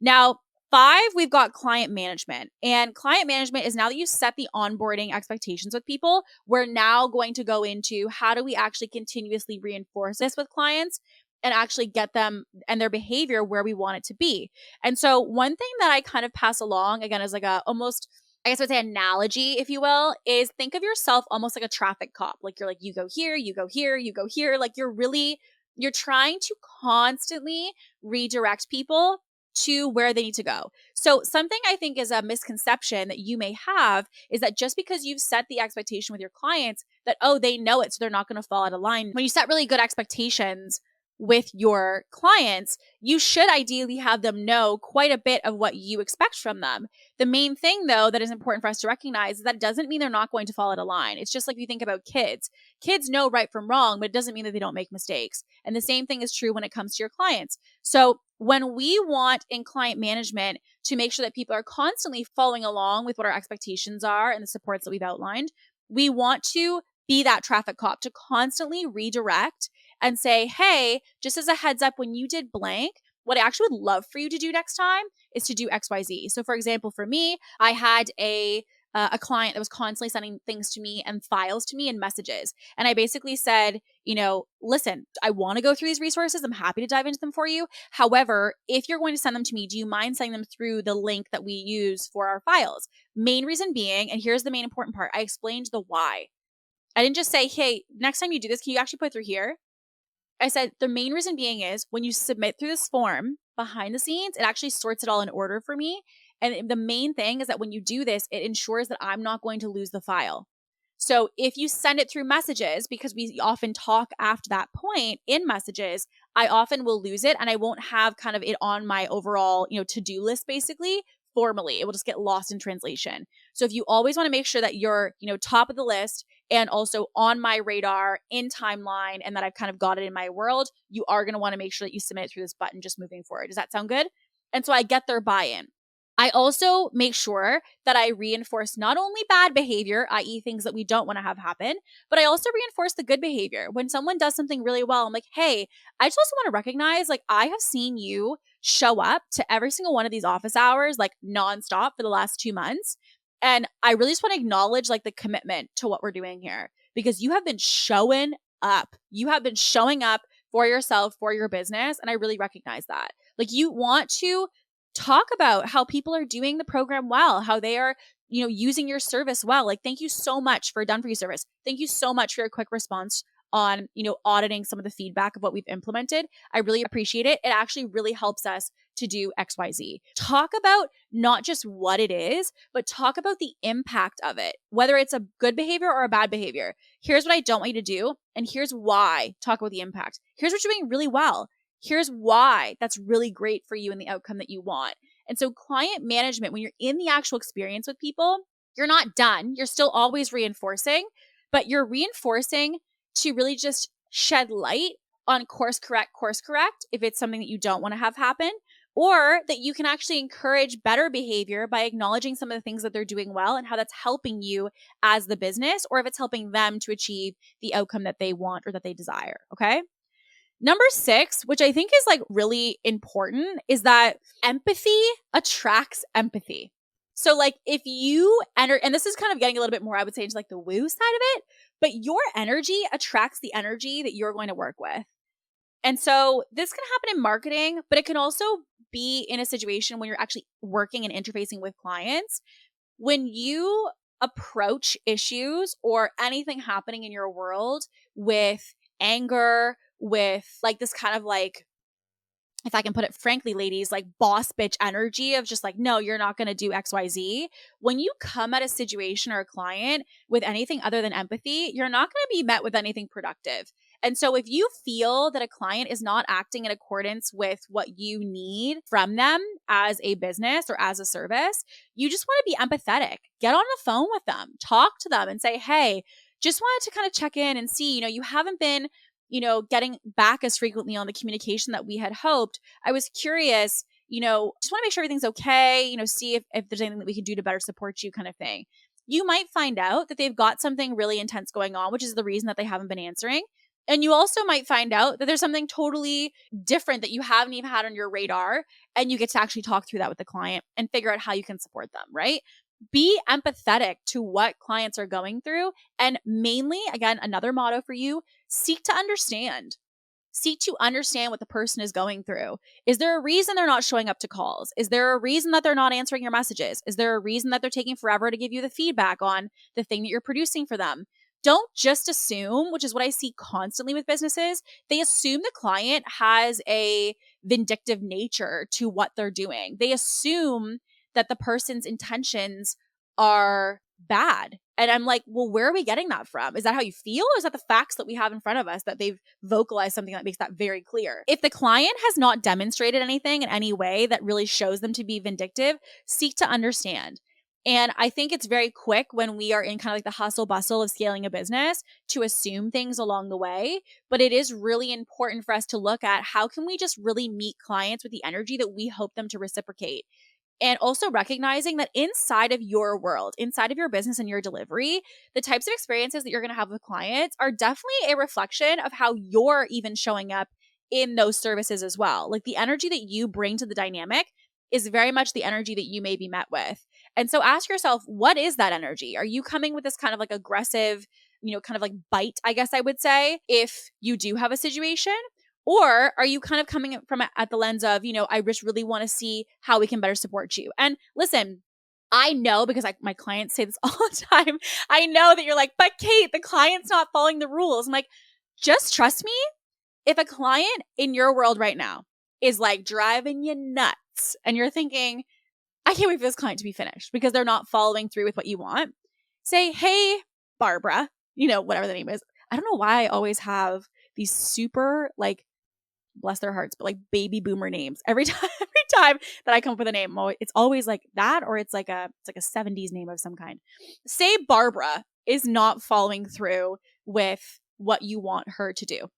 Now, 5, we've got client management. And client management is, now that you set the onboarding expectations with people, we're now going to go into how do we actually continuously reinforce this with clients and actually get them and their behavior where we want it to be. And so one thing that I kind of pass along, again, is like a almost, I guess I would say analogy, if you will, is think of yourself almost like a traffic cop. Like, you're like, you go here, you go here, you go here. Like, you're trying to constantly redirect people to where they need to go. So something I think is a misconception that you may have is that just because you've set the expectation with your clients that, oh, they know it, so they're not going to fall out of line. When you set really good expectations with your clients, you should ideally have them know quite a bit of what you expect from them. The main thing, though, that is important for us to recognize is that it doesn't mean they're not going to fall out of line. It's just like if you think about kids. Kids know right from wrong, but it doesn't mean that they don't make mistakes. And the same thing is true when it comes to your clients. So when we want in client management to make sure that people are constantly following along with what our expectations are and the supports that we've outlined, we want to be that traffic cop to constantly redirect and say, hey, just as a heads up, when you did blank, what I actually would love for you to do next time is to do XYZ. So for example, for me, I had a client that was constantly sending things to me and files to me and messages. And I basically said, listen, I want to go through these resources. I'm happy to dive into them for you. However, if you're going to send them to me, do you mind sending them through the link that we use for our files? Main reason being, and here's the main important part, I explained the why. I didn't just say, hey, next time you do this, can you actually put it through here? I said the main reason being is when you submit through this form behind the scenes, it actually sorts it all in order for me. And the main thing is that when you do this, it ensures that I'm not going to lose the file. So if you send it through messages, because we often talk after that point in messages, I often will lose it and I won't have kind of it on my overall, to-do list basically formally. It will just get lost in translation. So if you always want to make sure that you're, top of the list and also on my radar in timeline and that I've kind of got it in my world, you are going to want to make sure that you submit it through this button just moving forward. Does that sound good? And so I get their buy-in. I also make sure that I reinforce not only bad behavior, i.e. things that we don't want to have happen, but I also reinforce the good behavior. When someone does something really well, I'm like, hey, I just also want to recognize, like, I have seen you show up to every single one of these office hours, like nonstop for the last 2 months. And I really just want to acknowledge like the commitment to what we're doing here because you have been showing up. You have been showing up for yourself, for your business. And I really recognize that. Like you want to talk about how people are doing the program well, how they are, using your service well. Like, thank you so much for done for you service. Thank you so much for your quick response on, auditing some of the feedback of what we've implemented. I really appreciate it. It actually really helps us to do XYZ. Talk about not just what it is, but talk about the impact of it, whether it's a good behavior or a bad behavior. Here's what I don't want you to do. And here's why. Talk about the impact. Here's what you're doing really well. Here's why that's really great for you and the outcome that you want. And so client management, when you're in the actual experience with people, you're not done. You're still always reinforcing, but you're reinforcing to really just shed light on course correct if it's something that you don't want to have happen, or that you can actually encourage better behavior by acknowledging some of the things that they're doing well and how that's helping you as the business, or if it's helping them to achieve the outcome that they want or that they desire. Okay. Number 6, which I think is like really important, is that empathy attracts empathy. So like if you enter, and this is kind of getting a little bit more, I would say, into like the woo side of it, but your energy attracts the energy that you're going to work with. And so this can happen in marketing, but it can also be in a situation when you're actually working and interfacing with clients. When you approach issues or anything happening in your world with anger, with like this kind of like, if I can put it frankly, ladies, like boss bitch energy of just like, no, you're not going to do XYZ. When you come at a situation or a client with anything other than empathy, you're not going to be met with anything productive. And so if you feel that a client is not acting in accordance with what you need from them as a business or as a service, you just want to be empathetic. Get on the phone with them, talk to them and say, hey, just wanted to kind of check in and see, you haven't been getting back as frequently on the communication that we had hoped. I was curious, just want to make sure everything's okay, see if there's anything that we can do to better support you kind of thing. You might find out that they've got something really intense going on, which is the reason that they haven't been answering. And you also might find out that there's something totally different that you haven't even had on your radar. And you get to actually talk through that with the client and figure out how you can support them, right? Be empathetic to what clients are going through. And mainly, again, another motto for you, seek to understand. Seek to understand what the person is going through. Is there a reason they're not showing up to calls? Is there a reason that they're not answering your messages? Is there a reason that they're taking forever to give you the feedback on the thing that you're producing for them? Don't just assume, which is what I see constantly with businesses. They assume the client has a vindictive nature to what they're doing. They assume that the person's intentions are bad. And I'm like, well, where are we getting that from? Is that how you feel? Or is that the facts that we have in front of us that they've vocalized something that makes that very clear? If the client has not demonstrated anything in any way that really shows them to be vindictive, seek to understand. And I think it's very quick when we are in kind of like the hustle bustle of scaling a business to assume things along the way. But it is really important for us to look at how can we just really meet clients with the energy that we hope them to reciprocate. And also recognizing that inside of your world, inside of your business and your delivery, the types of experiences that you're going to have with clients are definitely a reflection of how you're even showing up in those services as well. Like the energy that you bring to the dynamic is very much the energy that you may be met with. And so ask yourself, what is that energy? Are you coming with this kind of like aggressive, kind of like bite, I guess I would say, if you do have a situation? Or are you kind of coming from at the lens of, I just really want to see how we can better support you? And listen, I know because my clients say this all the time. I know that you're like, but Kate, the client's not following the rules. I'm like, just trust me. If a client in your world right now is like driving you nuts and you're thinking, I can't wait for this client to be finished because they're not following through with what you want, say, hey, Barbara, whatever the name is. I don't know why I always have these super like, bless their hearts, but like baby boomer names every time that I come up with a name. It's always like that, or it's like a 70s name of some kind. Say Barbara is not following through with what you want her to do.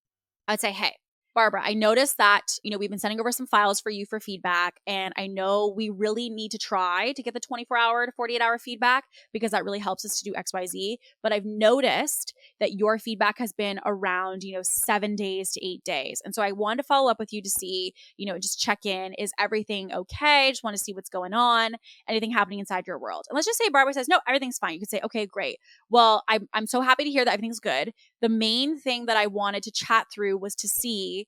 I'd say, hey, Barbara, I noticed that, we've been sending over some files for you for feedback, and I know we really need to try to get the 24-hour to 48-hour feedback because that really helps us to do XYZ. But I've noticed that your feedback has been around, 7 days to 8 days. And so I wanted to follow up with you to see, just check in. Is everything okay? Just want to see what's going on. Anything happening inside your world? And let's just say Barbara says, no, everything's fine. You could say, okay, great. Well, I'm so happy to hear that everything's good. The main thing that I wanted to chat through was to see,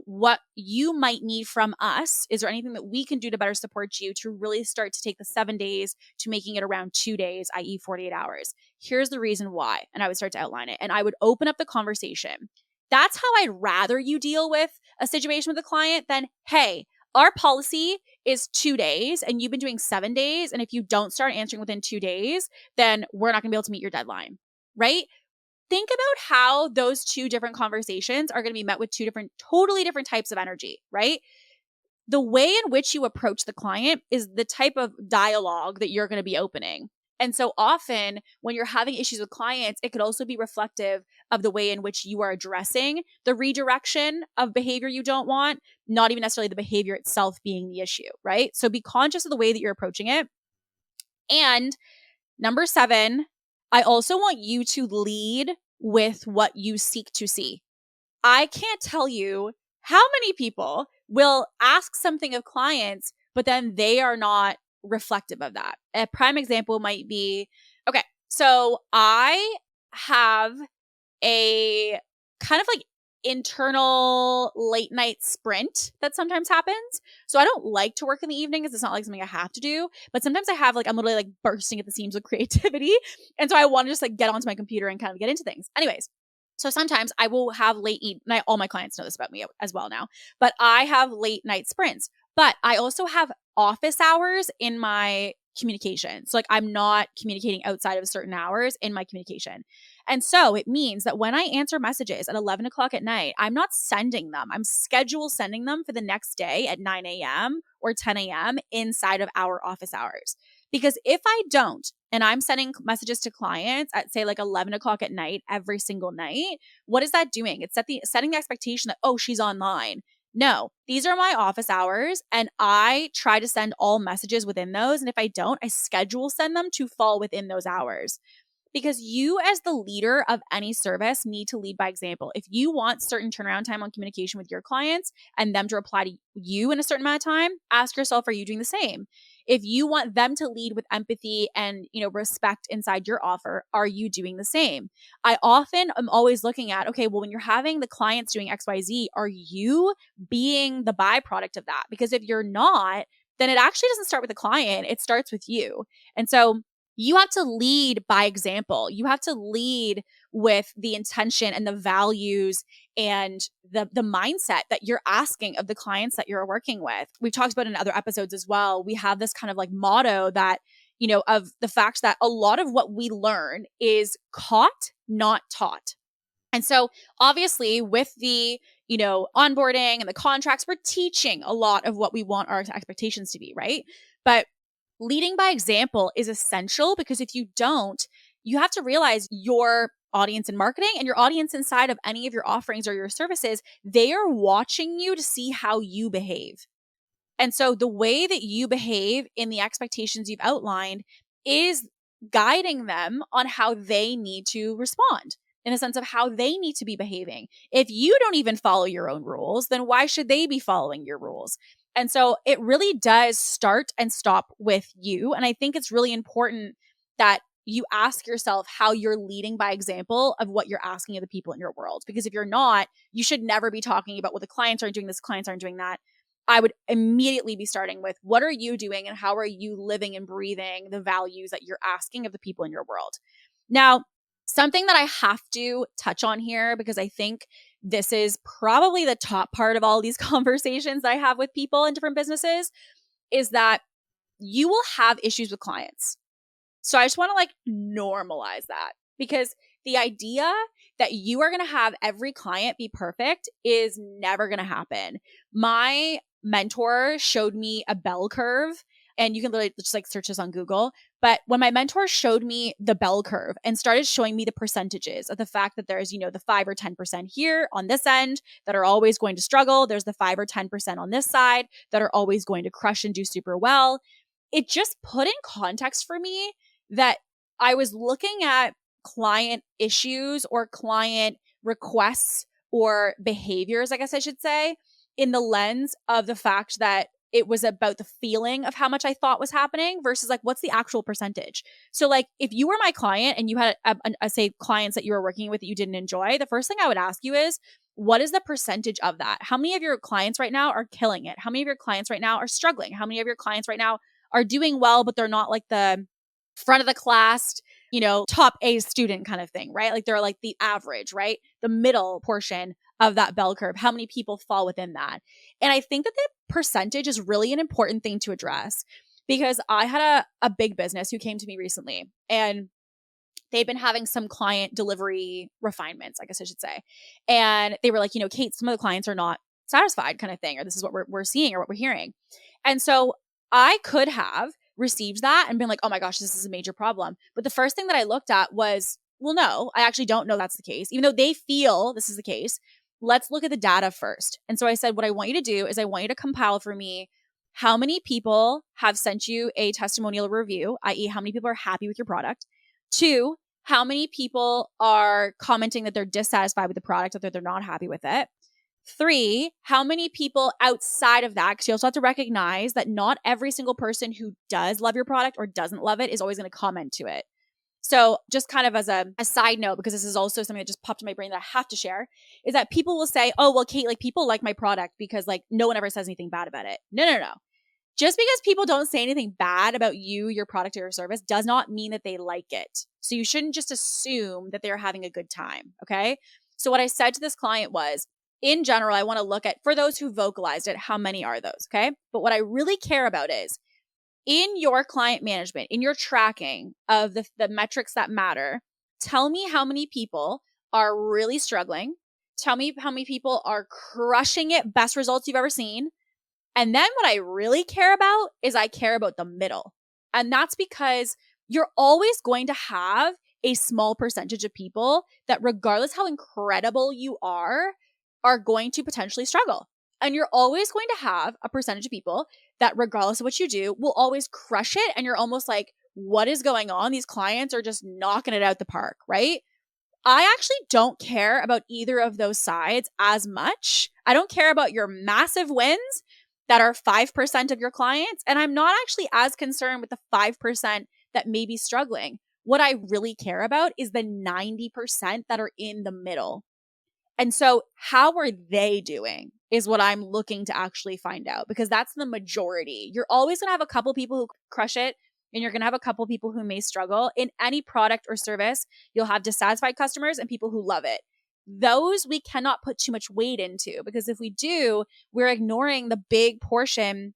what you might need from us. Is there anything that we can do to better support you to really start to take the 7 days to making it around 2 days, i.e. 48 hours? Here's the reason why. And I would start to outline it. And I would open up the conversation. That's how I'd rather you deal with a situation with a client than, hey, our policy is 2 days and you've been doing 7 days. And if you don't start answering within 2 days, then we're not going to be able to meet your deadline, right? Think about how those two different conversations are going to be met with totally different types of energy, right? The way in which you approach the client is the type of dialogue that you're going to be opening. And so often when you're having issues with clients, it could also be reflective of the way in which you are addressing the redirection of behavior you don't want, not even necessarily the behavior itself being the issue, right? So be conscious of the way that you're approaching it. And number 7, I also want you to lead with what you seek to see. I can't tell you how many people will ask something of clients, but then they are not reflective of that. A prime example might be, okay, so I have a kind of like internal late night sprint that sometimes happens. So I don't like to work in the evenings. It's not like something I have to do, but sometimes I'm literally like bursting at the seams with creativity. And so I want to just like get onto my computer and kind of get into things. Anyways, so sometimes I will have all my clients know this about me as well now, but I have late night sprints, but I also have office hours in my communication. So like I'm not communicating outside of certain hours in my communication. And so it means that when I answer messages at 11 o'clock at night, I'm not sending them. I'm schedule sending them for the next day at 9 a.m. or 10 a.m. inside of our office hours. Because if I don't, and I'm sending messages to clients at say like 11 o'clock at night every single night, what is that doing? It's setting the expectation that, oh, she's online. No, these are my office hours and I try to send all messages within those. And if I don't, I schedule send them to fall within those hours. Because you as the leader of any service need to lead by example. If you want certain turnaround time on communication with your clients and them to reply to you in a certain amount of time, ask yourself, are you doing the same? If you want them to lead with empathy and, respect inside your offer, are you doing the same? I often am always looking at, okay, well, when you're having the clients doing XYZ, are you being the byproduct of that? Because if you're not, then it actually doesn't start with the client. It starts with you. And so you have to lead by example. You have to lead with the intention and the values and the mindset that you're asking of the clients that you're working with. We've talked about in other episodes as well. We have this kind of like motto that, of the fact that a lot of what we learn is caught, not taught. And so obviously with the, onboarding and the contracts, we're teaching a lot of what we want our expectations to be, right? But leading by example is essential because if you don't, you have to realize your audience in marketing and your audience inside of any of your offerings or your services, they are watching you to see how you behave. And so the way that you behave in the expectations you've outlined is guiding them on how they need to respond in the sense of how they need to be behaving. If you don't even follow your own rules, then why should they be following your rules? And so it really does start and stop with you. And I think it's really important that you ask yourself how you're leading by example of what you're asking of the people in your world. Because if you're not, you should never be talking about, well, the clients aren't doing this, clients aren't doing that. I would immediately be starting with, what are you doing and how are you living and breathing the values that you're asking of the people in your world? Now, something that I have to touch on here, because I think this is probably the top part of all these conversations that I have with people in different businesses, is that you will have issues with clients. So I just want to like normalize that, because the idea that you are going to have every client be perfect is never going to happen. My mentor showed me a bell curve, and you can literally just like search this on Google. But when my mentor showed me the bell curve and started showing me the percentages of the fact that there's, the 5 or 10% here on this end that are always going to struggle, there's the 5 or 10% on this side that are always going to crush and do super well, it just put in context for me that I was looking at client issues or client requests or behaviors, I guess I should say, in the lens of the fact that it was about the feeling of how much I thought was happening versus like, what's the actual percentage? So like, if you were my client and you had, say, clients that you were working with that you didn't enjoy, the first thing I would ask you is, what is the percentage of that? How many of your clients right now are killing it? How many of your clients right now are struggling? How many of your clients right now are doing well, but they're not like the front of the class, top A student kind of thing, right? Like they're like the average, right? The middle portion of that bell curve. How many people fall within that? And I think that the percentage is really an important thing to address, because I had a big business who came to me recently, and they'd been having some client delivery refinements, I guess I should say. And they were like, Kate, some of the clients are not satisfied kind of thing, or this is what we're seeing or what we're hearing. And so I could have received that and been like, oh my gosh, this is a major problem. But the first thing that I looked at was, well, no, I actually don't know that's the case. Even though they feel this is the case, let's look at the data first. And so I said, what I want you to do is I want you to compile for me how many people have sent you a testimonial review, i.e. how many people are happy with your product. 2, how many people are commenting that they're dissatisfied with the product, or that they're not happy with it. 3, how many people outside of that, because you also have to recognize that not every single person who does love your product or doesn't love it is always going to comment to it. So just kind of as a side note, because this is also something that just popped in my brain that I have to share, is that people will say, oh, well, Kate, like people like my product because like no one ever says anything bad about it. No. Just because people don't say anything bad about you, your product, or your service does not mean that they like it. So you shouldn't just assume that they're having a good time. Okay. So what I said to this client was, in general, I want to look at, for those who vocalized it, how many are those? Okay. But what I really care about is, in your client management, in your tracking of the metrics that matter, tell me how many people are really struggling. Tell me how many people are crushing it, best results you've ever seen. And then what I really care about is I care about the middle. And that's because you're always going to have a small percentage of people that, regardless how incredible you are going to potentially struggle. And you're always going to have a percentage of people that, regardless of what you do, will always crush it. And you're almost like, what is going on? These clients are just knocking it out the park, right? I actually don't care about either of those sides as much. I don't care about your massive wins that are 5% of your clients. And I'm not actually as concerned with the 5% that may be struggling. What I really care about is the 90% that are in the middle. And so how are they doing is what I'm looking to actually find out, because that's the majority. You're always going to have a couple people who crush it, and you're going to have a couple people who may struggle. In any product or service, you'll have dissatisfied customers and people who love it. Those we cannot put too much weight into, because if we do, we're ignoring the big portion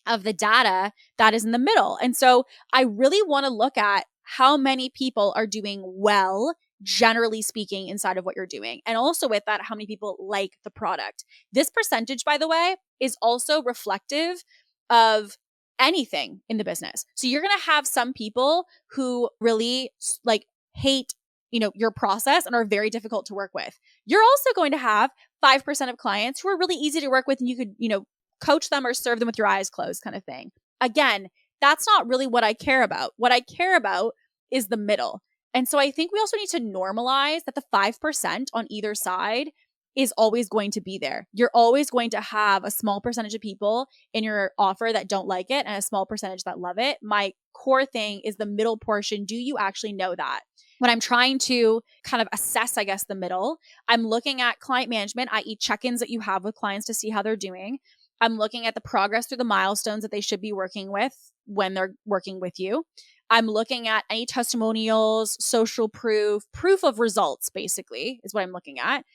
of the data that is in the middle. And so I really want to look at how many people are doing well, generally speaking, inside of what you're doing. And also with that, how many people like the product. This percentage, by the way, is also reflective of anything in the business. So you're going to have some people who really like hate, your process and are very difficult to work with. You're also going to have 5% of clients who are really easy to work with, and you could, coach them or serve them with your eyes closed kind of thing. Again, that's not really what I care about. What I care about is the middle. And so I think we also need to normalize that the 5% on either side is always going to be there. You're always going to have a small percentage of people in your offer that don't like it and a small percentage that love it. My core thing is the middle portion. Do you actually know that? When I'm trying to kind of assess, I guess, the middle, I'm looking at client management, i.e. check-ins that you have with clients to see how they're doing. I'm looking at the progress through the milestones that they should be working with when they're working with you. I'm looking at any testimonials, social proof of results, basically, is what I'm looking at.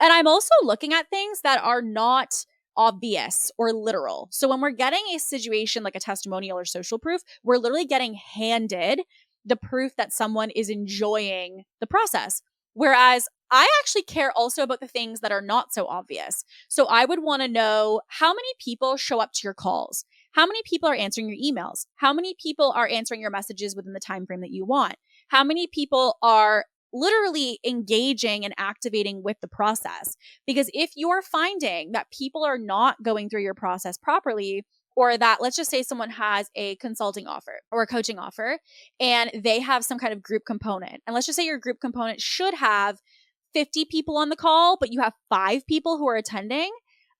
And I'm also looking at things that are not obvious or literal. So when we're getting a situation like a testimonial or social proof, we're literally getting handed the proof that someone is enjoying the process. Whereas I actually care also about the things that are not so obvious. So I would want to know how many people show up to your calls. How many people are answering your emails? How many people are answering your messages within the time frame that you want? How many people are literally engaging and activating with the process? Because if you're finding that people are not going through your process properly, or that, let's just say someone has a consulting offer or a coaching offer and they have some kind of group component. And let's just say your group component should have 50 people on the call, but you have 5 people who are attending.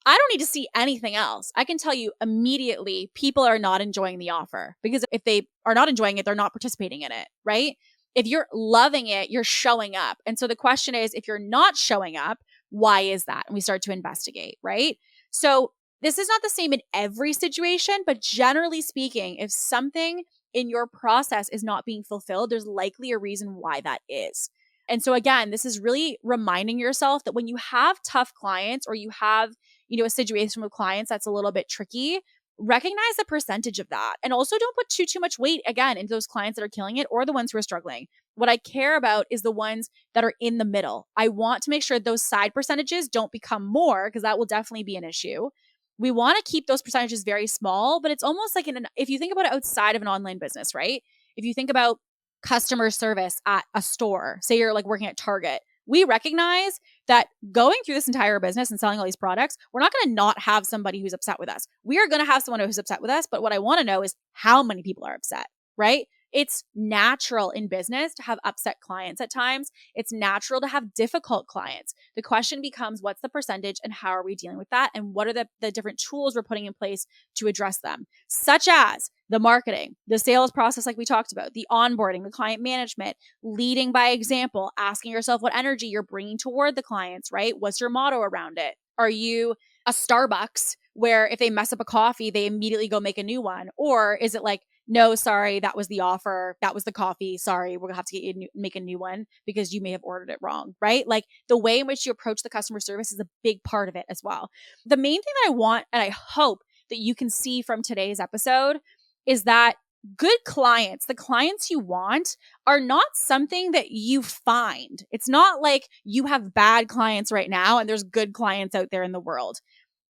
I don't need to see anything else. I can tell you immediately people are not enjoying the offer, because if they are not enjoying it, they're not participating in it, right? If you're loving it, you're showing up. And so the question is, if you're not showing up, why is that? And we start to investigate, right? So this is not the same in every situation, but generally speaking, if something in your process is not being fulfilled, there's likely a reason why that is. And so again, this is really reminding yourself that when you have tough clients, or you have, a situation with clients that's a little bit tricky, recognize the percentage of that. And also don't put too much weight again into those clients that are killing it or the ones who are struggling. What I care about is the ones that are in the middle. I want to make sure those side percentages don't become more, because that will definitely be an issue. We want to keep those percentages very small, but it's almost like if you think about it outside of an online business, right? If you think about customer service at a store, say you're like working at Target, we recognize that going through this entire business and selling all these products, we're not going to not have somebody who's upset with us. We are going to have someone who's upset with us. But what I want to know is how many people are upset, right? It's natural in business to have upset clients at times. It's natural to have difficult clients. The question becomes, what's the percentage and how are we dealing with that? And what are the different tools we're putting in place to address them, such as the marketing, the sales process, like we talked about, the onboarding, the client management, leading by example, asking yourself what energy you're bringing toward the clients, right? What's your motto around it? Are you a Starbucks where if they mess up a coffee, they immediately go make a new one? Or is it like, no, sorry, that was the offer. That was the coffee. Sorry, we're gonna have to get you make a new one because you may have ordered it wrong, right? Like the way in which you approach the customer service is a big part of it as well. The main thing that I want, and I hope that you can see from today's episode, is that good clients, the clients you want, are not something that you find. It's not like you have bad clients right now and there's good clients out there in the world.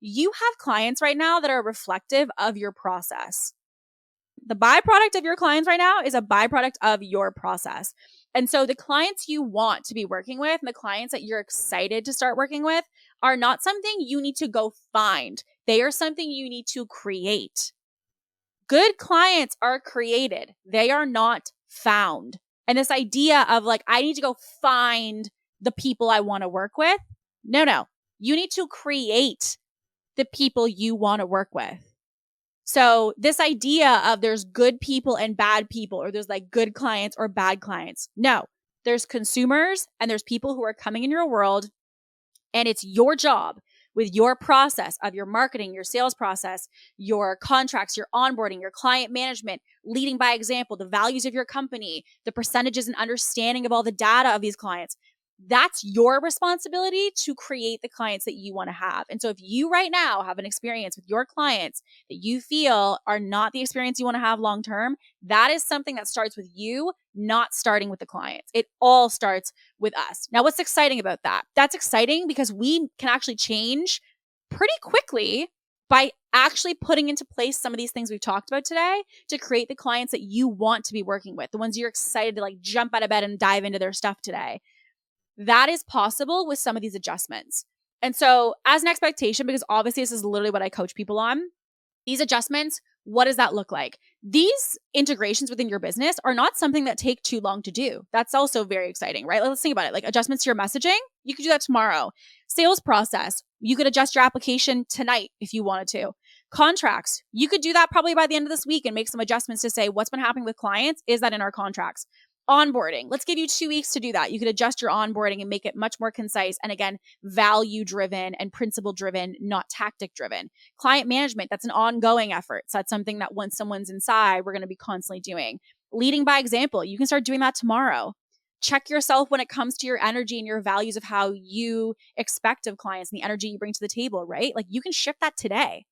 You have clients right now that are reflective of your process. The byproduct of your clients right now is a byproduct of your process. And so the clients you want to be working with and the clients that you're excited to start working with are not something you need to go find. They are something you need to create. Good clients are created. They are not found. And this idea of like, I need to go find the people I want to work with. No. You need to create the people you want to work with. So this idea of there's good people and bad people, or there's like good clients or bad clients. No, there's consumers and there's people who are coming in your world, and it's your job with your process of your marketing, your sales process, your contracts, your onboarding, your client management, leading by example, the values of your company, the percentages and understanding of all the data of these clients. That's your responsibility to create the clients that you want to have. And so if you right now have an experience with your clients that you feel are not the experience you want to have long term, that is something that starts with you, not starting with the clients. It all starts with us. Now, what's exciting about that? That's exciting because we can actually change pretty quickly by actually putting into place some of these things we've talked about today to create the clients that you want to be working with, the ones you're excited to like jump out of bed and dive into their stuff today. That is possible with some of these adjustments. And so as an expectation, because obviously this is literally what I coach people on, these adjustments, what does that look like? These integrations within your business are not something that take too long to do. That's also very exciting, right? Let's think about it. Like adjustments to your messaging, you could do that tomorrow. Sales process, you could adjust your application tonight if you wanted to. Contracts, you could do that probably by the end of this week and make some adjustments to say what's been happening with clients. Is that in our contracts? Onboarding, let's give you 2 weeks to do that. You could adjust your onboarding and make it much more concise. And again, value driven and principle driven, not tactic driven. Client management, that's an ongoing effort. So that's something that once someone's inside, we're going to be constantly doing. Leading by example, you can start doing that tomorrow. check yourself when it comes to your energy and your values of how you expect of clients and the energy you bring to the table, right? Like you can shift that today.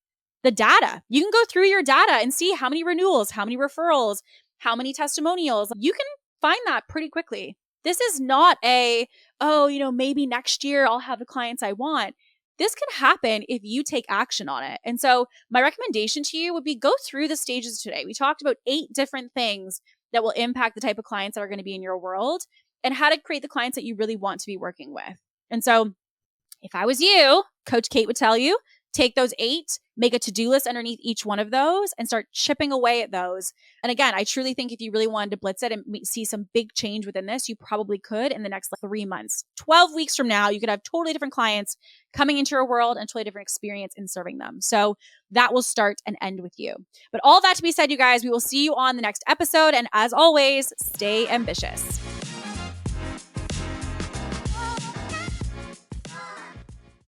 The data, you can go through your data and see how many renewals, how many referrals, how many testimonials. You can find that pretty quickly. This is not maybe next year I'll have the clients I want. This can happen if you take action on it. And so my recommendation to you would be go through the stages today. We talked about 8 different things that will impact the type of clients that are going to be in your world and how to create the clients that you really want to be working with. And so if I was you, Coach Kate would tell you, take those 8, make a to-do list underneath each one of those and start chipping away at those. And again, I truly think if you really wanted to blitz it and see some big change within this, you probably could in the next 3 months. 12 weeks from now, you could have totally different clients coming into your world and totally different experience in serving them. So that will start and end with you. But all that to be said, you guys, we will see you on the next episode. And as always, stay ambitious.